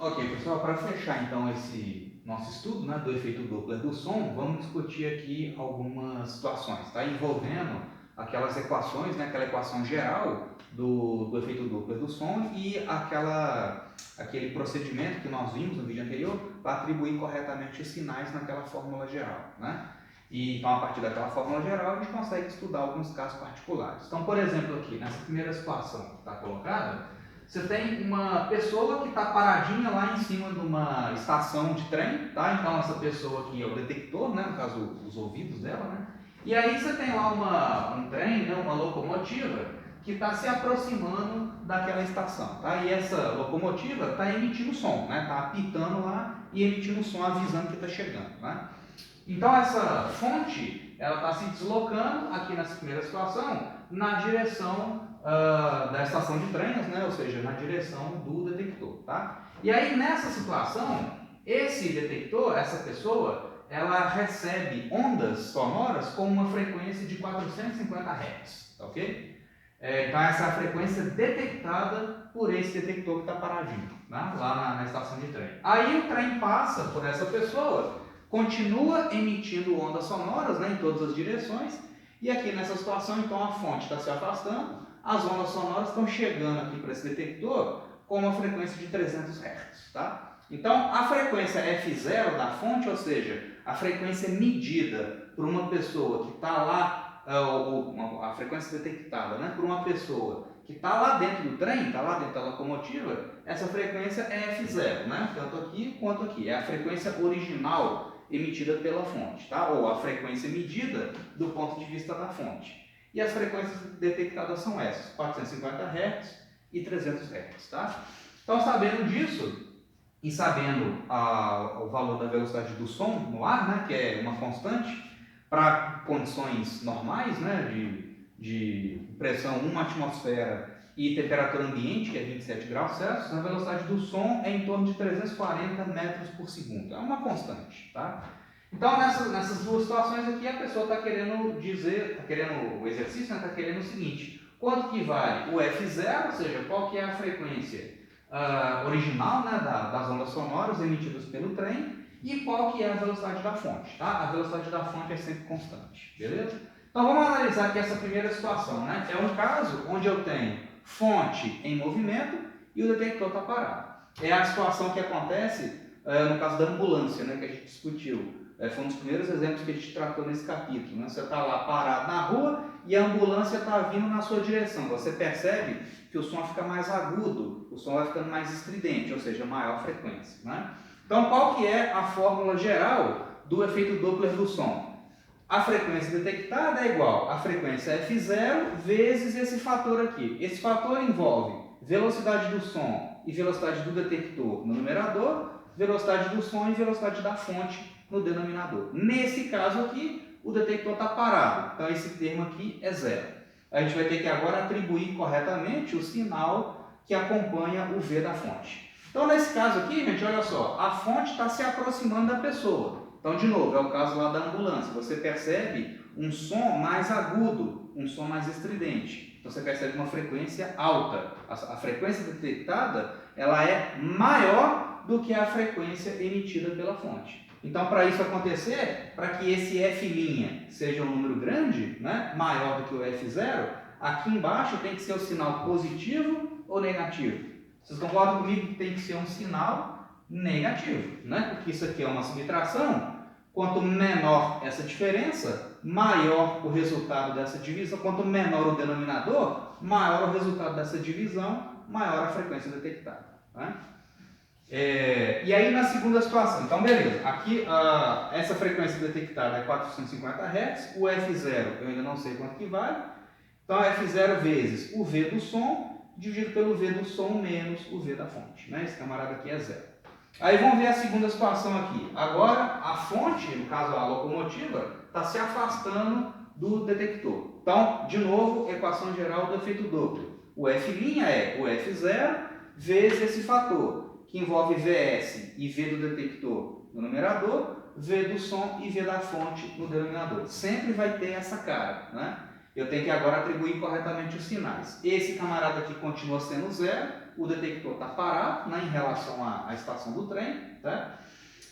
Ok, pessoal, para fechar então esse nosso estudo, né, do efeito Doppler do som, vamos discutir aqui algumas situações, tá? Envolvendo aquelas equações, né, aquela equação geral do efeito Doppler do som e aquele procedimento que nós vimos no vídeo anterior para atribuir corretamente os sinais naquela fórmula geral, né? E então, a partir daquela fórmula geral, a gente consegue estudar alguns casos particulares. Então, por exemplo, aqui, nessa primeira situação que está colocada, você tem uma pessoa que está paradinha lá em cima de uma estação de trem, tá? Então essa pessoa aqui é o detector, né? No caso, os ouvidos dela, né? E aí você tem lá um trem, né? Uma locomotiva que está se aproximando daquela estação, tá? E essa locomotiva está emitindo som, né? Está apitando lá e emitindo som, avisando que está chegando, né? Então essa fonte, ela está se deslocando aqui nessa primeira situação na direção da estação de trens, né? Ou seja, na direção do detector, tá? E aí nessa situação, esse detector, essa pessoa, ela recebe ondas sonoras com uma frequência de 450 Hz, tá ok? Então essa é a frequência detectada por esse detector que está paradinho, né? Lá na estação de trem. Aí o trem passa por essa pessoa, continua emitindo ondas sonoras, né, em todas as direções, e aqui nessa situação, então, a fonte está se afastando, as ondas sonoras estão chegando aqui para esse detector com uma frequência de 300 Hz, tá? Então, a frequência F0 da fonte, ou seja, a frequência medida por uma pessoa que está lá, a frequência detectada, né, por uma pessoa que está lá dentro do trem, está lá dentro da locomotiva, essa frequência é F0, né? Tanto aqui quanto aqui. É a frequência original emitida pela fonte, tá? Ou a frequência medida do ponto de vista da fonte. E as frequências detectadas são essas, 450 Hz e 300 Hz, tá? Então, sabendo disso e sabendo o valor da velocidade do som no ar, né, que é uma constante, para condições normais, né, de pressão 1 atmosfera e temperatura ambiente, que é 27 graus Celsius, a velocidade do som é em torno de 340 metros por segundo. É uma constante, tá? Então, nessas duas situações aqui, a pessoa está querendo dizer, o exercício está querendo o seguinte: quanto que vale o F0, ou seja, qual que é a frequência original, né, das ondas sonoras emitidas pelo trem, e qual que é a velocidade da fonte, tá? A velocidade da fonte é sempre constante, beleza? Então vamos analisar aqui essa primeira situação, né? É um caso onde eu tenho fonte em movimento e o detector está parado. É a situação que acontece no caso da ambulância, né, que a gente discutiu. Foi um dos primeiros exemplos que a gente tratou nesse capítulo, né? Você está lá parado na rua e a ambulância está vindo na sua direção. Você percebe que o som fica mais agudo, o som vai ficando mais estridente, ou seja, maior frequência, né? Então, qual que é a fórmula geral do efeito Doppler do som? A frequência detectada é igual à frequência F0 vezes esse fator aqui. Esse fator envolve velocidade do som e velocidade do detector no numerador, velocidade do som e velocidade da fonte no denominador. Nesse caso aqui, o detector está parado, então esse termo aqui é zero. A gente vai ter que agora atribuir corretamente o sinal que acompanha o V da fonte. Então, nesse caso aqui, gente, olha só, a fonte está se aproximando da pessoa. Então, de novo, é o caso lá da ambulância. Você percebe um som mais agudo, um som mais estridente. Então, você percebe uma frequência alta. A frequência detectada, ela é maior do que a frequência emitida pela fonte. Então, para isso acontecer, para que esse F' seja um número grande, né, maior do que o F0, aqui embaixo tem que ser o sinal positivo ou negativo? Vocês concordam comigo que tem que ser um sinal negativo, né? Porque isso aqui é uma subtração. Quanto menor essa diferença, maior o resultado dessa divisão. Quanto menor o denominador, maior o resultado dessa divisão, maior a frequência detectada, né? E aí na segunda situação, então beleza, aqui essa frequência detectada é 450 Hz, o F0 eu ainda não sei quanto que vale, então F0 vezes o V do som, dividido pelo V do som menos o V da fonte, né? Esse camarada aqui é zero. Aí vamos ver a segunda situação aqui, agora a fonte, no caso a locomotiva, está se afastando do detector. Então, de novo, equação geral do efeito Doppler, o F' é o F0 vezes esse fator, que envolve Vs e V do detector no numerador, V do som e V da fonte no denominador. Sempre vai ter essa cara, né? Eu tenho que agora atribuir corretamente os sinais. Esse camarada aqui continua sendo zero, o detector está parado, né, em relação à estação do trem, tá?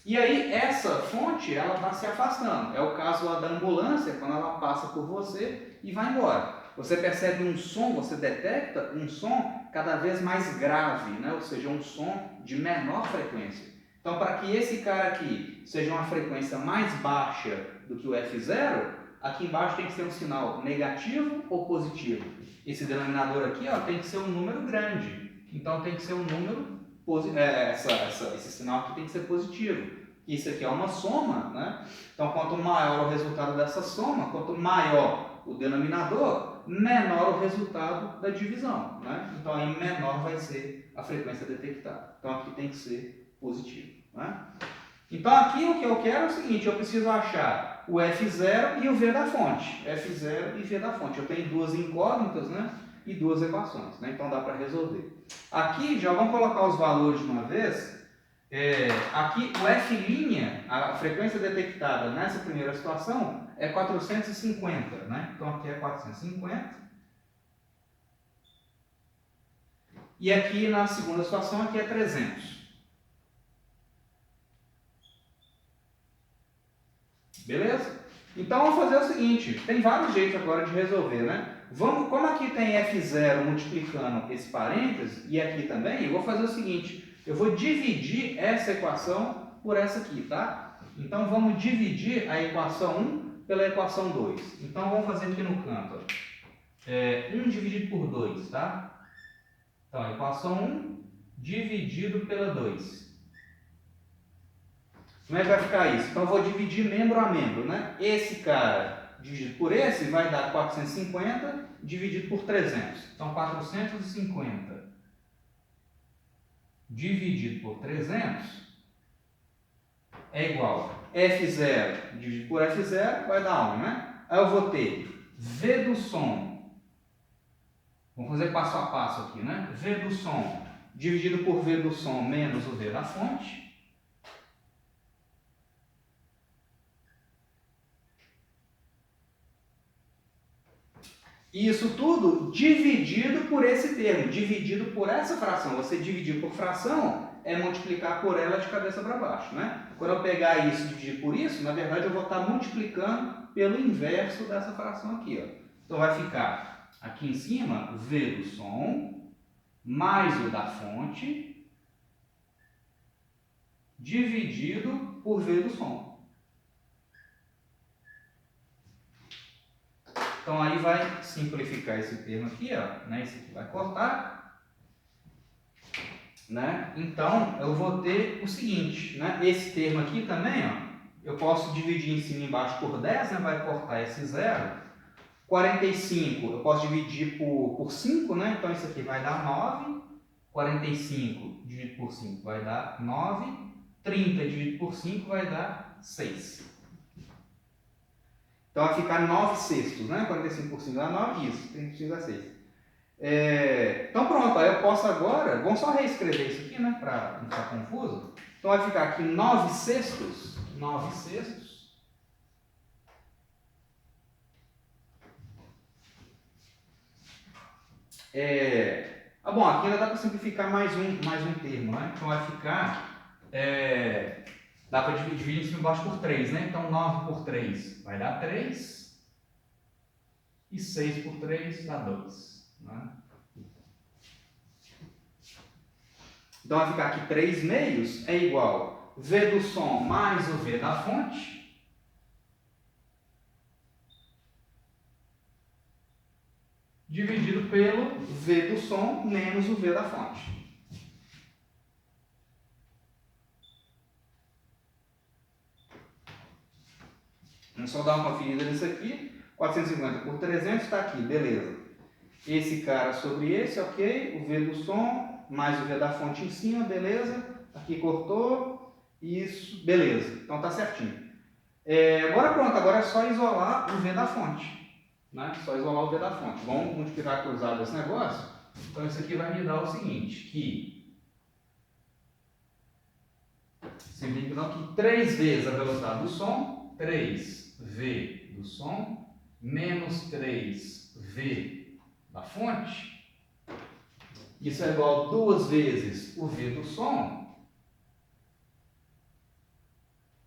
E aí essa fonte ela está se afastando. É o caso lá da ambulância, quando ela passa por você e vai embora. Você percebe um som, você detecta um som cada vez mais grave, né? Ou seja, um som de menor frequência. Então, para que esse cara aqui seja uma frequência mais baixa do que o F0, aqui embaixo tem que ser um sinal negativo ou positivo. Esse denominador aqui ó, tem que ser um número grande. Então, tem que ser um número esse sinal aqui tem que ser positivo. Isso aqui é uma soma, né? Então, quanto maior o resultado dessa soma, quanto maior o denominador, menor o resultado da divisão, né? Então, aí menor vai ser a frequência detectada. Então, aqui tem que ser positivo, né? Então, aqui o que eu quero é o seguinte, eu preciso achar o F0 e o V da fonte. F0 e V da fonte. Eu tenho duas incógnitas, né? E duas equações, né? Então, dá para resolver. Aqui, já vamos colocar os valores de uma vez. Aqui, o F', a frequência detectada nessa primeira situação, é 450, né? Então, aqui é 450. E aqui, na segunda situação, aqui é 300. Beleza? Então, vamos fazer o seguinte, tem vários jeitos agora de resolver, né? Como aqui tem F0 multiplicando esse parênteses, e aqui também, eu vou fazer o seguinte, eu vou dividir essa equação por essa aqui, tá? Então, vamos dividir a equação 1 pela equação 2. Então, vamos fazer aqui no canto, 1 dividido por 2, tá? Então, a equação 1 dividido pela 2. Como é que vai ficar isso? Então, eu vou dividir membro a membro, né? Esse cara dividido por esse vai dar 450 dividido por 300. Então, 450 dividido por 300 é igual a F0 dividido por F0 vai dar 1, né? Aí eu vou ter V do som, vamos fazer passo a passo aqui, né? V do som dividido por V do som menos o V da fonte. E isso tudo dividido por esse termo, dividido por essa fração. Você dividir por fração é multiplicar por ela de cabeça para baixo, né? Quando eu pegar isso e dividir por isso, na verdade eu vou estar multiplicando pelo inverso dessa fração aqui, ó. Então vai ficar aqui em cima V do som mais o da fonte dividido por V do som. Então, aí vai simplificar esse termo aqui, ó, né? Esse aqui vai cortar, né? Então, eu vou ter o seguinte, né? Esse termo aqui também, ó, eu posso dividir em cima e embaixo por 10, né? Vai cortar esse zero. 45, eu posso dividir por 5, né? Então, isso aqui vai dar 9. 45 dividido por 5 vai dar 9. 30 dividido por 5 vai dar 6. Então vai ficar 9 sextos, né? 45% dá 9, isso, 30% dá 6. Então pronto, aí eu posso agora, vamos só reescrever isso aqui, né? Para não ficar confuso. Então vai ficar aqui 9 sextos, 9 sextos. Bom, aqui ainda dá para simplificar mais um termo, né? Então vai ficar, dá para dividir em cima e embaixo por 3, né? Então 9 por 3 vai dar 3. E 6 por 3 dá 2. Né? Então vai ficar aqui 3 meios é igual V do som mais o V da fonte. Dividido pelo V do som menos o V da fonte. Vamos só dar uma conferida nisso aqui. 450 por 300 está aqui, beleza. Esse cara sobre esse, ok. O V do som mais o V da fonte em cima, beleza. Aqui cortou. Isso, beleza. Então tá certinho. Agora pronto, agora é só isolar o V da fonte. Né? Só isolar o V da fonte. Vamos multiplicar cruzado esse negócio. Então isso aqui vai me dar o seguinte, que significa que 3 vezes a velocidade do som, 3V do som, menos 3V da fonte, isso é igual a 2 vezes o V do som,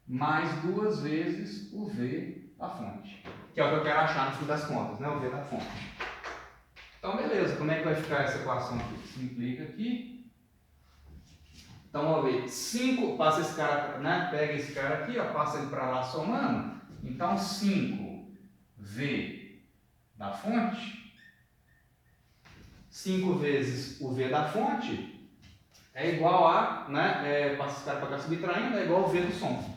mais 2 vezes o V da fonte, que é o que eu quero achar no fim das contas, né? O V da fonte. Então, beleza, como é que vai ficar essa equação aqui? Simplifica aqui. Então, vamos ver, 5, passa esse cara, né? Pega esse cara aqui, ó, passa ele para lá somando. Então, 5V da fonte, 5 vezes o V da fonte, é igual a, né? Passa esse cara para cá subtraindo, é igual ao V do som.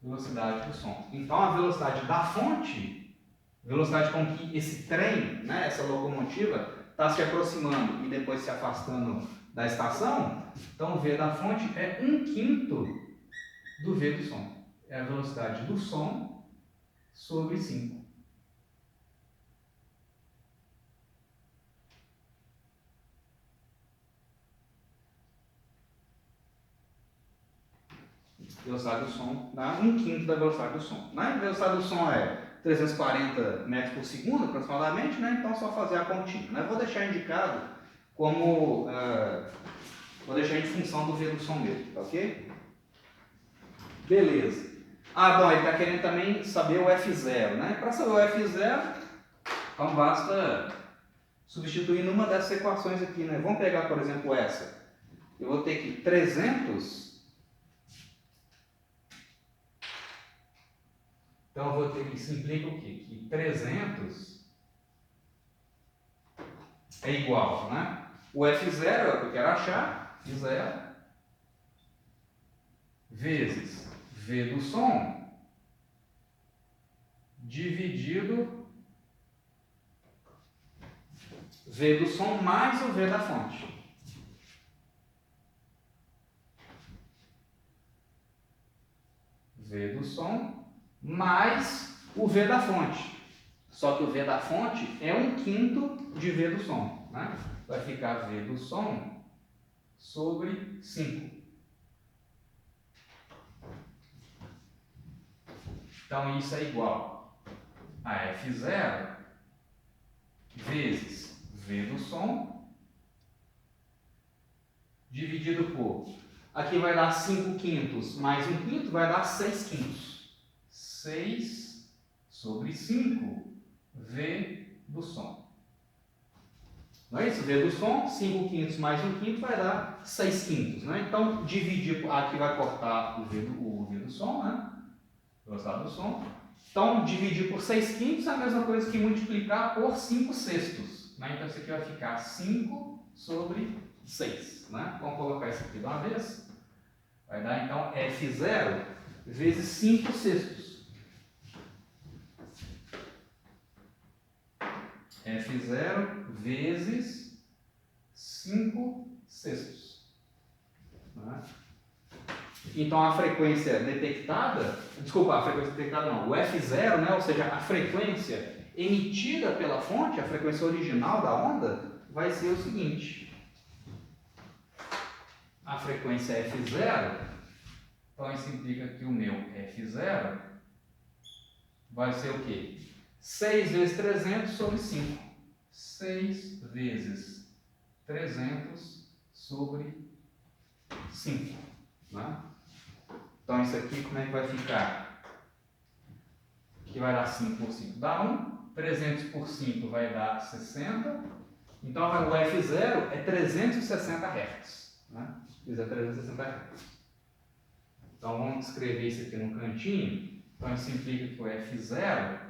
Velocidade do som. Então, a velocidade da fonte, velocidade com que esse trem, né, essa locomotiva, está se aproximando e depois se afastando da estação, então o V da fonte é 1/5 do V do som. É a velocidade do som sobre 5. Velocidade do som dá 1/5 da velocidade do som. Né? A velocidade do som é 340 metros por segundo aproximadamente, né? Então é só fazer a continha. Né? Vou deixar indicado como. Vou deixar em função do V do som mesmo, tá ok? Beleza. Bom, ele está querendo também saber o F0, né? Para saber o F0, então basta substituir numa dessas equações aqui, né? Vamos pegar, por exemplo, essa. Eu vou ter que 300. Então eu vou ter que, isso implica o quê? Que 300 é igual, né? O F0 é o que eu quero achar, F0, vezes V do som, dividido V do som mais o V da fonte. V do som mais o V da fonte. Só que o V da fonte é 1/5 de V do som. Né? Vai ficar V do som sobre 5. Então, isso é igual a F0 vezes V do som dividido por... Aqui vai dar 5/5 mais 1/5 vai dar 6/5. 6 sobre 5 V do som. Não é isso? V do som, 5/5 mais 1/5 vai dar 6/5. Né? Então, dividir, aqui vai cortar o V do som, né? Velocidade do som. Então, dividir por 6/5 é a mesma coisa que multiplicar por 5/6. Né? Então, isso aqui vai ficar 5 sobre 6. Né? Vamos colocar isso aqui de uma vez. Vai dar, então, F0 vezes 5/6. F0 vezes 5/6. Né? Então, a frequência detectada, desculpa, a frequência detectada não, o F0, né, ou seja, a frequência emitida pela fonte, a frequência original da onda, vai ser o seguinte. A frequência F0, então isso implica que o meu F0 vai ser o quê? 6 vezes 300 sobre 5. 6 vezes 300 sobre 5. Né? Então, isso aqui, como é que vai ficar? Aqui vai dar 5 por 5 dá 1. 300 por 5 vai dar 60. Então, o F0 é 360 Hz. Né? Isso é 360 Hz. Então, vamos escrever isso aqui no cantinho. Então, isso implica que o F0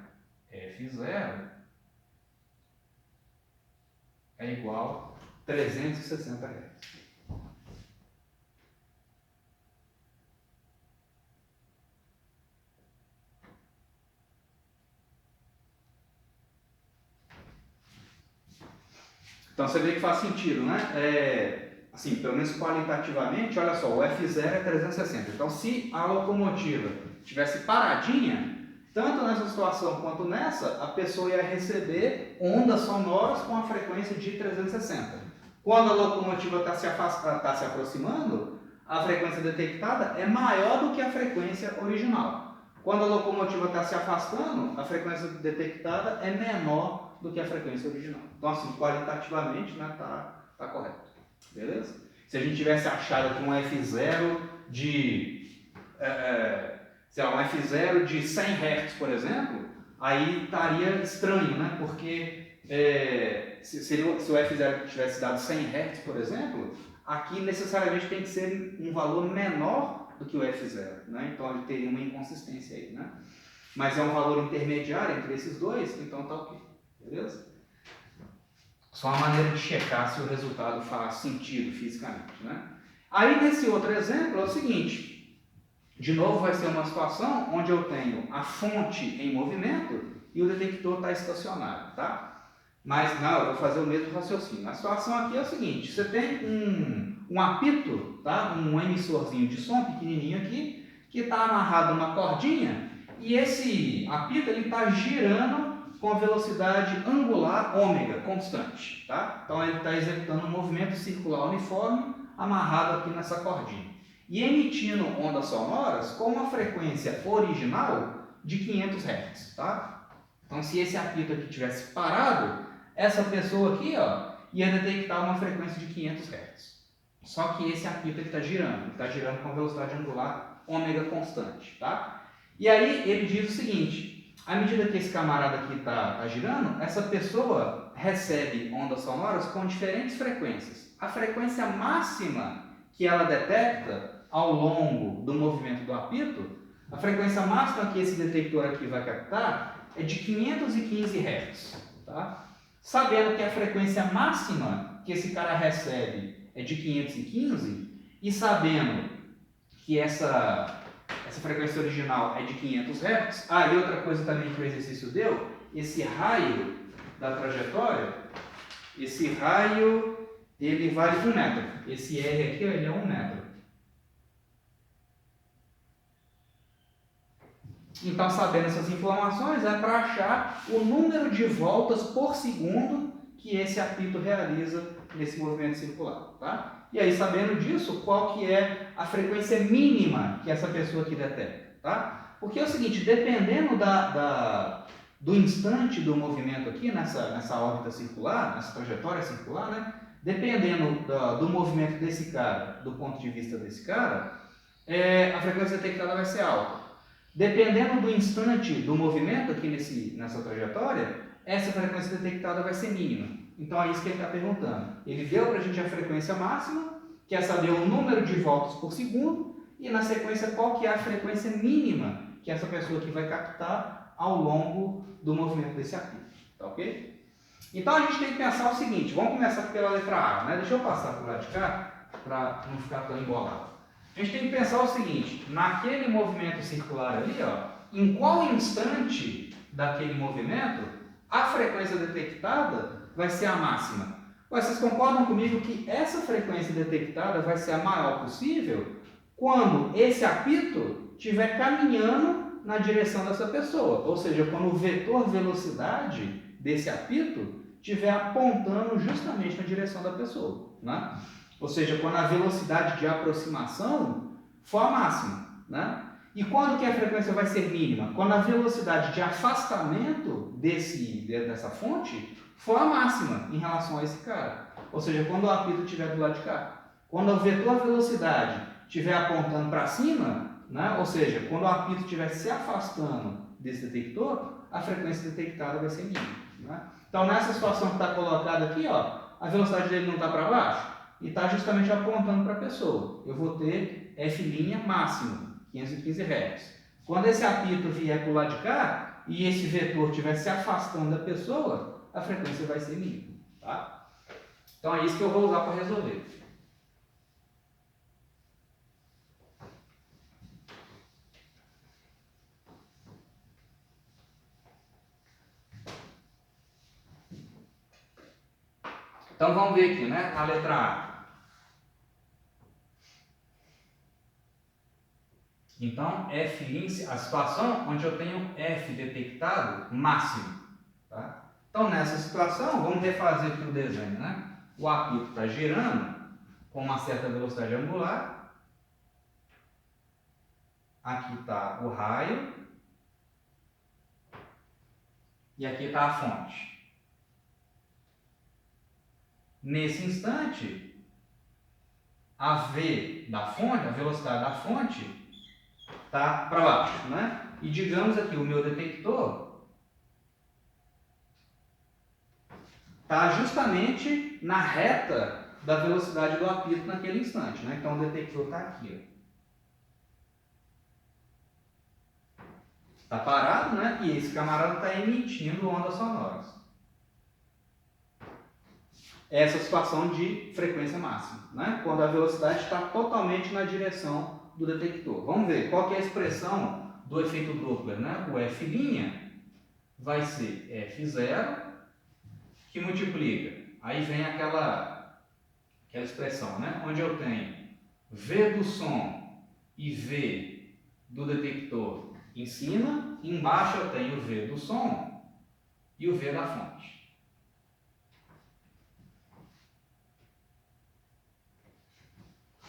é igual a 360 Hz. Então você vê que faz sentido, né? Assim, pelo menos qualitativamente, olha só, o F0 é 360. Então, se a locomotiva estivesse paradinha, tanto nessa situação quanto nessa, a pessoa ia receber ondas sonoras com a frequência de 360. Quando a locomotiva está se aproximando, a frequência detectada é maior do que a frequência original. Quando a locomotiva está se afastando, a frequência detectada é menor do que a frequência original. Então, assim, qualitativamente, né, tá correto. Beleza? Se a gente tivesse achado aqui um F0 de, sei lá, um F0 de 100 Hz, por exemplo, aí estaria estranho, né? Porque se o F0 tivesse dado 100 Hz, por exemplo, aqui necessariamente tem que ser um valor menor do que o F0, né? Então ele teria uma inconsistência aí, né? Mas é um valor intermediário entre esses dois, então tá ok, beleza? Só uma maneira de checar se o resultado faz sentido fisicamente, né? Aí nesse outro exemplo é o seguinte, de novo vai ser uma situação onde eu tenho a fonte em movimento e o detector está estacionário, tá? Mas não, eu vou fazer o mesmo raciocínio. A situação aqui é o seguinte, você tem um apito, tá? Um emissorzinho de som pequenininho aqui, que está amarrado a uma cordinha, e esse apito está girando com a velocidade angular ômega constante, tá? Então ele está executando um movimento circular uniforme amarrado aqui nessa cordinha e emitindo ondas sonoras com uma frequência original de 500 Hz, tá? Então se esse apito aqui tivesse parado, essa pessoa aqui, ó, ia detectar uma frequência de 500 Hz. Só que esse apito está girando, com velocidade angular ômega constante, tá? E aí ele diz o seguinte, à medida que esse camarada aqui está girando, essa pessoa recebe ondas sonoras com diferentes frequências. A frequência máxima que ela detecta ao longo do movimento do apito, a frequência máxima que esse detector aqui vai captar é de 515 Hz, tá? Sabendo que a frequência máxima que esse cara recebe é de 515 e sabendo que essa frequência original é de 500 Hz. Ah, e outra coisa também que o exercício deu, esse raio da trajetória, esse raio, ele vale 1 metro. Esse R aqui, ele é 1 metro. Então, sabendo essas informações, é para achar o número de voltas por segundo que esse apito realiza nesse movimento circular, tá? E aí, sabendo disso, qual que é a frequência mínima que essa pessoa aqui detecta, tá? Porque é o seguinte, dependendo do instante do movimento aqui, nessa órbita circular, nessa trajetória circular, né? Dependendo do movimento desse cara, do ponto de vista desse cara, a frequência detectada vai ser alta. Dependendo do instante do movimento aqui nessa trajetória, essa frequência detectada vai ser mínima. Então é isso que ele está perguntando. Ele deu para a gente a frequência máxima, quer saber o número de voltas por segundo, e na sequência qual que é a frequência mínima que essa pessoa aqui vai captar ao longo do movimento desse apito. Tá ok? Então a gente tem que pensar o seguinte, vamos começar pela letra A, né? Deixa eu passar para o lado de cá, para não ficar tão embolado. A gente tem que pensar o seguinte, naquele movimento circular ali, ó, em qual instante daquele movimento a frequência detectada vai ser a máxima? Vocês concordam comigo que essa frequência detectada vai ser a maior possível quando esse apito estiver caminhando na direção dessa pessoa, ou seja, quando o vetor velocidade desse apito estiver apontando justamente na direção da pessoa, né? Ou seja, quando a velocidade de aproximação for a máxima, né? E quando que a frequência vai ser mínima? Quando a velocidade de afastamento dessa fonte for a máxima em relação a esse cara. Ou seja, quando o apito estiver do lado de cá. Quando o vetor velocidade estiver apontando para cima, né? Ou seja, quando o apito estiver se afastando desse detector, a frequência detectada vai ser mínima, né? Então, nessa situação que está colocada aqui, ó, a velocidade dele não está para baixo e está justamente apontando para a pessoa. Eu vou ter F' máximo, 515 Hz. Quando esse apito vier para o lado de cá e esse vetor estiver se afastando da pessoa, a frequência vai ser mínima, tá? Então é isso que eu vou usar para resolver. Então vamos ver aqui, né? A letra A. Então, F', a situação onde eu tenho F detectado máximo. Tá? Então, nessa situação, vamos refazer aqui o desenho, né? O apito está girando com uma certa velocidade angular. Aqui está o raio e aqui está a fonte. Nesse instante, a V da fonte, a velocidade da fonte, está para baixo, né? E digamos aqui, o meu detector está justamente na reta da velocidade do apito naquele instante, né? Então o detector está aqui, ó. Está parado, né? E esse camarada está emitindo ondas sonoras. Essa é a situação de frequência máxima, né? Quando a velocidade está totalmente na direção do detector. Vamos ver qual que é a expressão do efeito Doppler, né? O F' vai ser F0 que multiplica. Aí vem aquela expressão, né? Onde eu tenho V do som e V do detector em cima, e embaixo eu tenho o V do som e o V da fonte.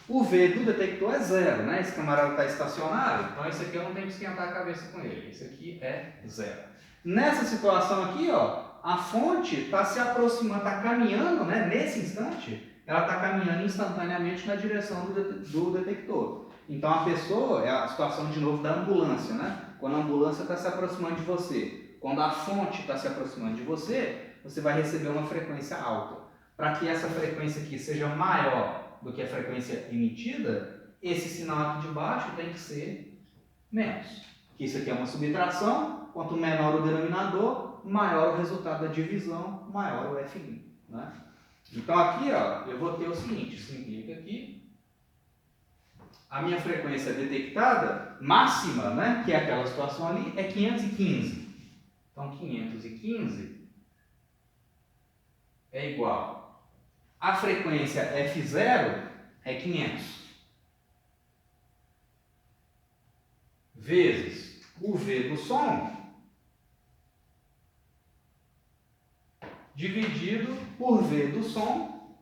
O V do detector é zero, né? Esse camarada está estacionário, então esse aqui eu não tenho que esquentar a cabeça com ele. Esse aqui é zero. Nessa situação aqui, ó, a fonte está se aproximando, está caminhando, né? Nesse instante, ela está caminhando instantaneamente na direção do detector. Então a pessoa, é a situação de novo da ambulância, né? Quando a ambulância está se aproximando de você, quando a fonte está se aproximando de você, você vai receber uma frequência alta. Para que essa frequência aqui seja maior do que a frequência emitida, esse sinal aqui de baixo tem que ser menos. Isso aqui é uma subtração, quanto menor o denominador, maior o resultado da divisão, maior o F'. Né? Então aqui, ó, eu vou ter o seguinte, simplifica aqui, a minha frequência detectada máxima, né, que é aquela situação ali, é 515. Então 515 é igual a frequência F0 é 500 vezes o V do som dividido por V do som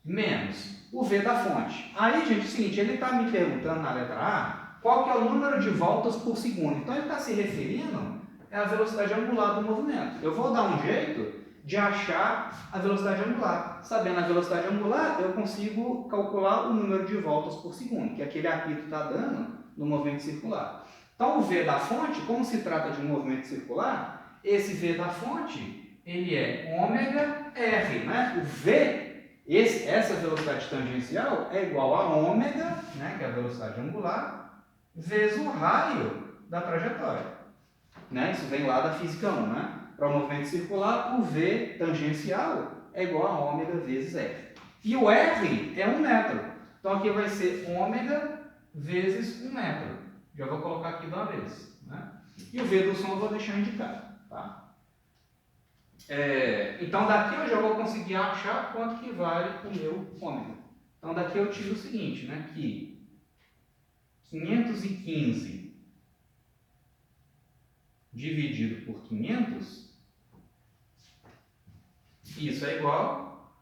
menos o V da fonte. Aí, gente, é o seguinte, ele está me perguntando na letra A qual que é o número de voltas por segundo. Então, ele está se referindo à velocidade angular do movimento. Eu vou dar um jeito de achar a velocidade angular. Sabendo a velocidade angular, eu consigo calcular o número de voltas por segundo, que aquele apito está dando no movimento circular. Então, o V da fonte, como se trata de um movimento circular, esse V da fonte, ele é ômega R, né? O V, essa velocidade tangencial é igual a ômega, né, que é a velocidade angular, vezes o raio da trajetória. Né? Isso vem lá da física 1, né? Para o movimento circular, o V tangencial é igual a ômega vezes R. E o R é 1 metro. Então aqui vai ser ômega vezes 1 metro. Já vou colocar aqui de uma vez. Né? E o V do som eu vou deixar indicado. Tá? Então daqui eu já vou conseguir achar quanto que vale o meu ômega. Então daqui eu tiro o seguinte, né? Que 515 dividido por 500, isso é igual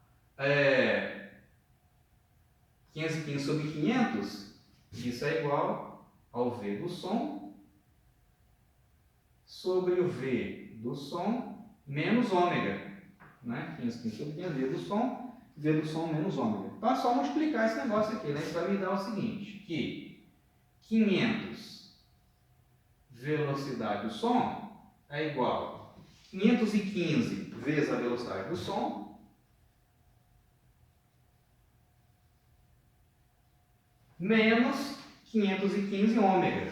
515 sobre 500, isso é igual ao V do som sobre o V do som menos ômega. Né? 515 sobre 500, V do som menos ômega. Então é só multiplicar esse negócio aqui. Né? Isso vai me dar o seguinte, que 500 velocidade do som é igual a 515 vezes a velocidade do som menos 515 ômega,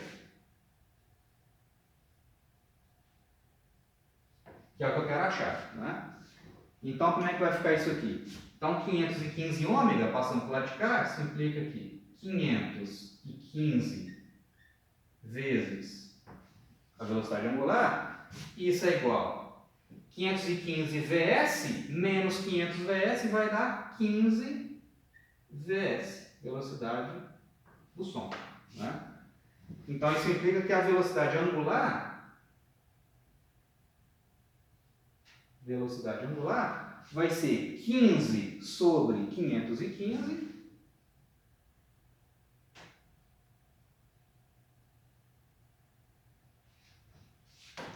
que é o que eu quero achar. Né? Então, como é que vai ficar isso aqui? Então, 515 ômega, passando para o lado de cá, simplifica aqui. 515 vezes a velocidade angular, isso é igual a 515 Vs menos 500 Vs vai dar 15 Vs, velocidade do som. Né? Então isso implica que a velocidade angular vai ser 15 sobre 515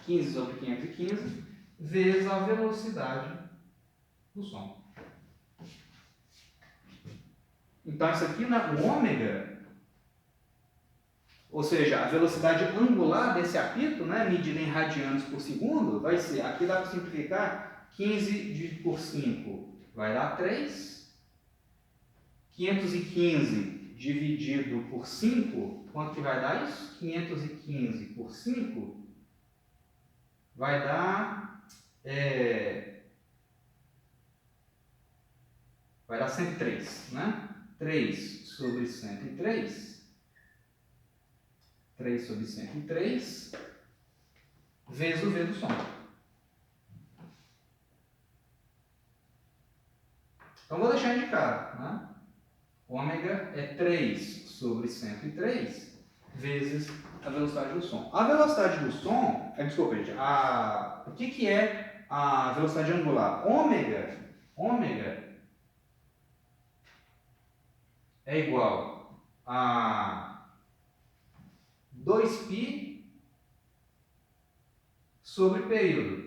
15 sobre 515 vezes a velocidade do som. Então, isso aqui, né, o ômega, ou seja, a velocidade angular desse apito, né, medida em radianos por segundo, vai ser, aqui dá para simplificar, 15 dividido por 5 vai dar 3. 515 dividido por 5, quanto que vai dar isso? 515 por 5 vai dar 103, né? 3 sobre 103, 3 sobre 103, vezes o V do som. Então, vou deixar indicado, né? Ômega é 3 sobre 103 vezes a velocidade do som. A velocidade do som, desculpa, gente, o que é a velocidade angular? Ômega é igual a 2π sobre período.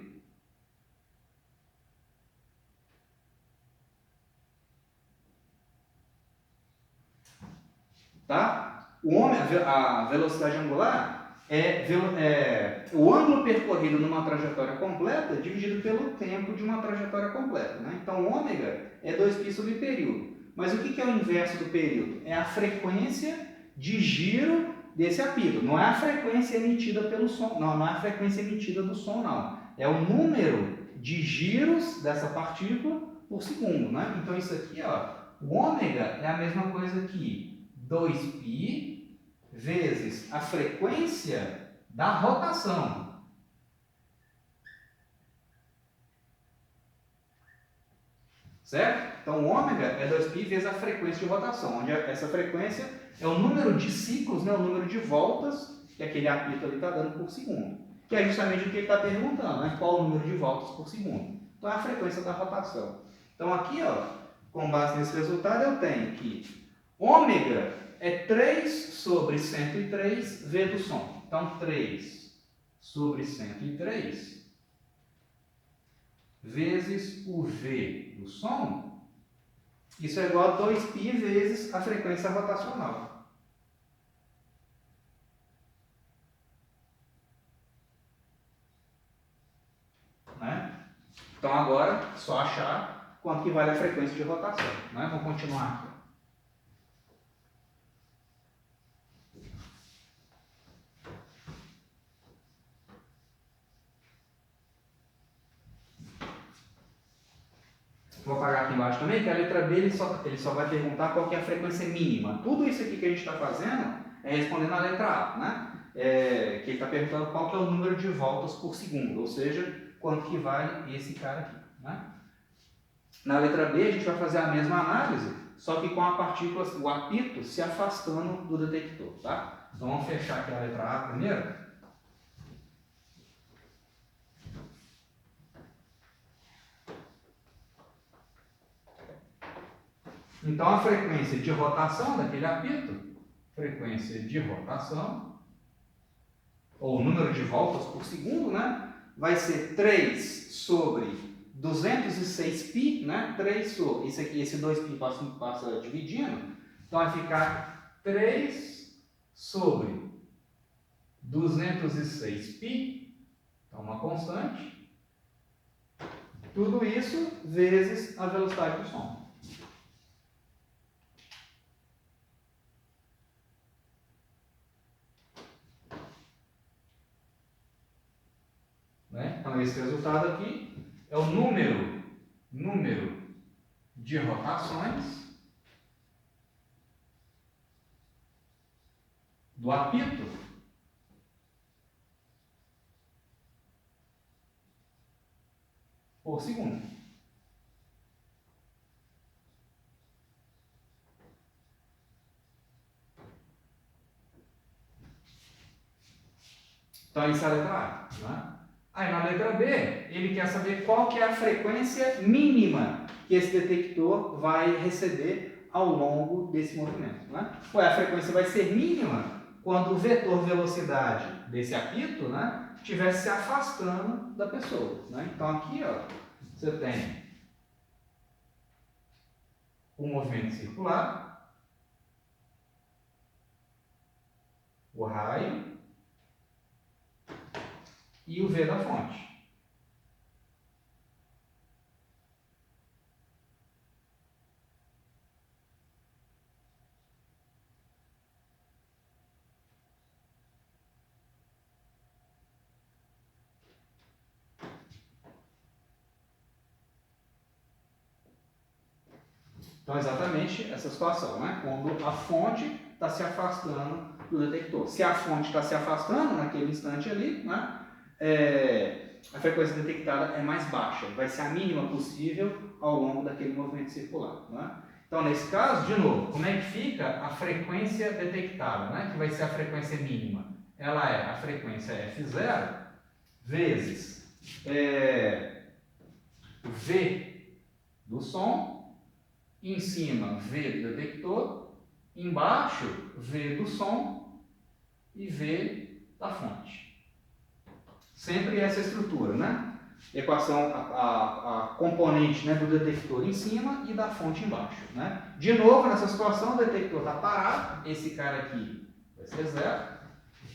Tá? A velocidade angular é o ângulo percorrido numa trajetória completa dividido pelo tempo de uma trajetória completa. Né? Então, ômega é 2π sobre período. Mas o que é o inverso do período? É a frequência de giro desse apito. Não é a frequência emitida pelo som. Não é a frequência emitida do som, não. É o número de giros dessa partícula por segundo. Né? Então, isso aqui, ó, o ômega é a mesma coisa que 2π vezes a frequência da rotação. Certo? Então, o ômega é 2π vezes a frequência de rotação, onde essa frequência é o número de ciclos, né, o número de voltas que aquele apito ali está dando por segundo. Que é justamente o que ele está perguntando, né? Qual o número de voltas por segundo. Então, é a frequência da rotação. Então, aqui, ó, com base nesse resultado, eu tenho que ômega é 3 sobre 103 V do som. Então, 3 sobre 103 vezes o V do som, isso é igual a 2π vezes a frequência rotacional. Né? Então, agora, só achar quanto que vale a frequência de rotação. Né? Vamos continuar aqui. Vou apagar aqui embaixo também, que a letra B ele só vai perguntar qual que é a frequência mínima. Tudo isso aqui que a gente está fazendo é respondendo a letra A, né? Que ele está perguntando qual que é o número de voltas por segundo, ou seja, quanto que vale esse cara aqui. Né? Na letra B a gente vai fazer a mesma análise, só que com a partícula, o apito, se afastando do detector. Tá? Então vamos fechar aqui a letra A primeiro. Então, a frequência de rotação daquele apito, frequência de rotação, ou número de voltas por segundo, né, vai ser 3 sobre 206π, né, 3 sobre, isso aqui, esse 2π passa dividindo, então vai ficar 3 sobre 206π, então uma constante, tudo isso vezes a velocidade do som. Então, esse resultado aqui é o número de rotações do apito por segundo. Então, isso é a letra A. Né? Aí, na letra B, ele quer saber qual que é a frequência mínima que esse detector vai receber ao longo desse movimento. Né? A frequência vai ser mínima quando o vetor velocidade desse apito, né, estivesse se afastando da pessoa, né? Então aqui, ó, você tem o movimento circular, o raio e o V da fonte. Então, exatamente essa situação, né? Quando a fonte está se afastando do detector. Se a fonte está se afastando naquele instante ali, né? A frequência detectada é mais baixa, vai ser a mínima possível ao longo daquele movimento circular, né? Então, nesse caso, de novo, como é que fica a frequência detectada, né? Que vai ser a frequência mínima? Ela é a frequência F0 vezes o V do som, em cima V do detector, embaixo V do som e V da fonte. Sempre essa estrutura, né? Equação, a componente, né, do detector em cima e da fonte embaixo, né? De novo, nessa situação, o detector está parado, esse cara aqui vai ser zero.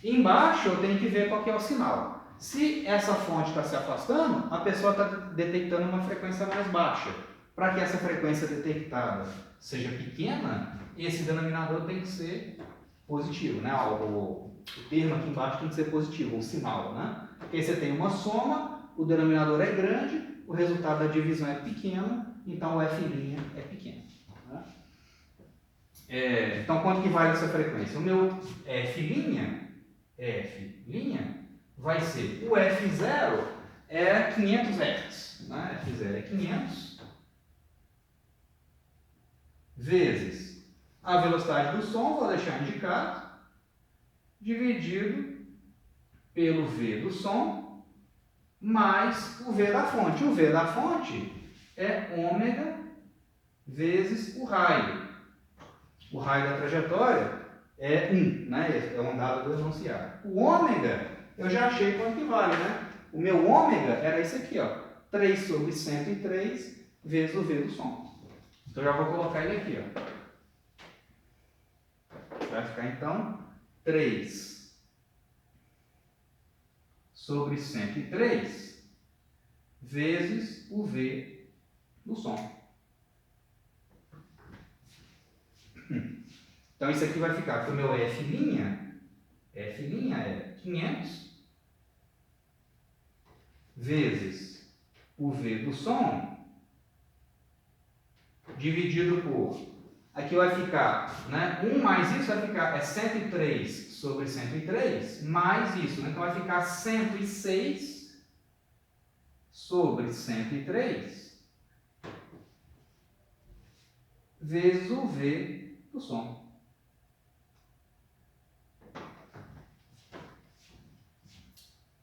Embaixo eu tenho que ver qual que é o sinal. Se essa fonte está se afastando, a pessoa está detectando uma frequência mais baixa. Para que essa frequência detectada seja pequena, esse denominador tem que ser positivo, né? O termo aqui embaixo tem que ser positivo, um sinal, né? Porque aí você tem uma soma, o denominador é grande, o resultado da divisão é pequeno, então o F' é pequeno, né? Então, quanto que vale essa frequência? O meu F' vai ser, o F0 é 500 Hz, né? F0 é 500 vezes a velocidade do som, vou deixar indicado, dividido pelo V do som, mais o V da fonte. O V da fonte é ômega vezes o raio. O raio da trajetória é 1, né? É um dado do enunciado. O ômega, eu já achei quanto que vale, né? O meu ômega era esse aqui, ó, 3 sobre 103 vezes o V do som. Então, já vou colocar ele aqui, ó. Vai ficar, então, 3 sobre 103 vezes o V do som. Então, isso aqui vai ficar, porque o meu F' é 500 vezes o V do som dividido por... Aqui vai ficar, né? 1 mais isso vai ficar, é 103 sobre 103, mais isso, né? Então vai ficar 106 sobre 103 vezes o V do som.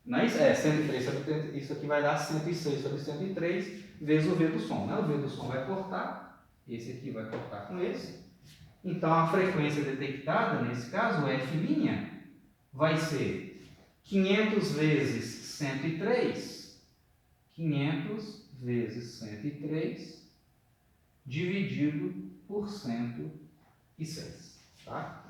Não é isso? 103 sobre isso aqui vai dar 106 sobre 103 vezes o V do som, né? O V do som vai cortar, esse aqui vai cortar com esse. Então, a frequência detectada, nesse caso, o F' vai ser 500 vezes 103, 500 vezes 103, dividido por 106. Tá?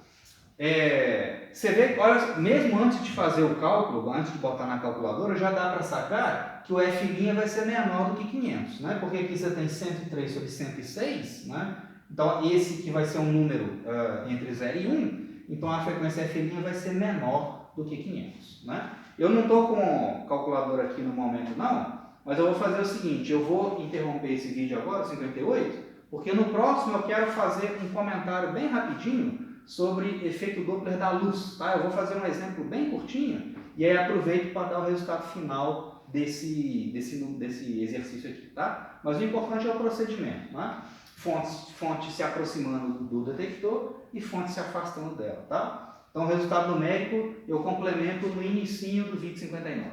Você vê, olha, mesmo antes de fazer o cálculo, antes de botar na calculadora, já dá para sacar que o F' vai ser menor do que 500, né? Porque aqui você tem 103 sobre 106, né? Então, esse que vai ser um número entre 0 e 1, então a frequência F' vai ser menor do que 500, né? Eu não estou com calculadora aqui no momento não, mas eu vou fazer o seguinte, eu vou interromper esse vídeo agora, 58, porque no próximo eu quero fazer um comentário bem rapidinho sobre efeito Doppler da luz, tá? Eu vou fazer um exemplo bem curtinho e aí aproveito para dar o resultado final desse exercício aqui, tá? Mas o importante é o procedimento, né? Fonte se aproximando do detector e fonte se afastando dela, tá? Então, o resultado numérico eu complemento no inicinho do vídeo 59.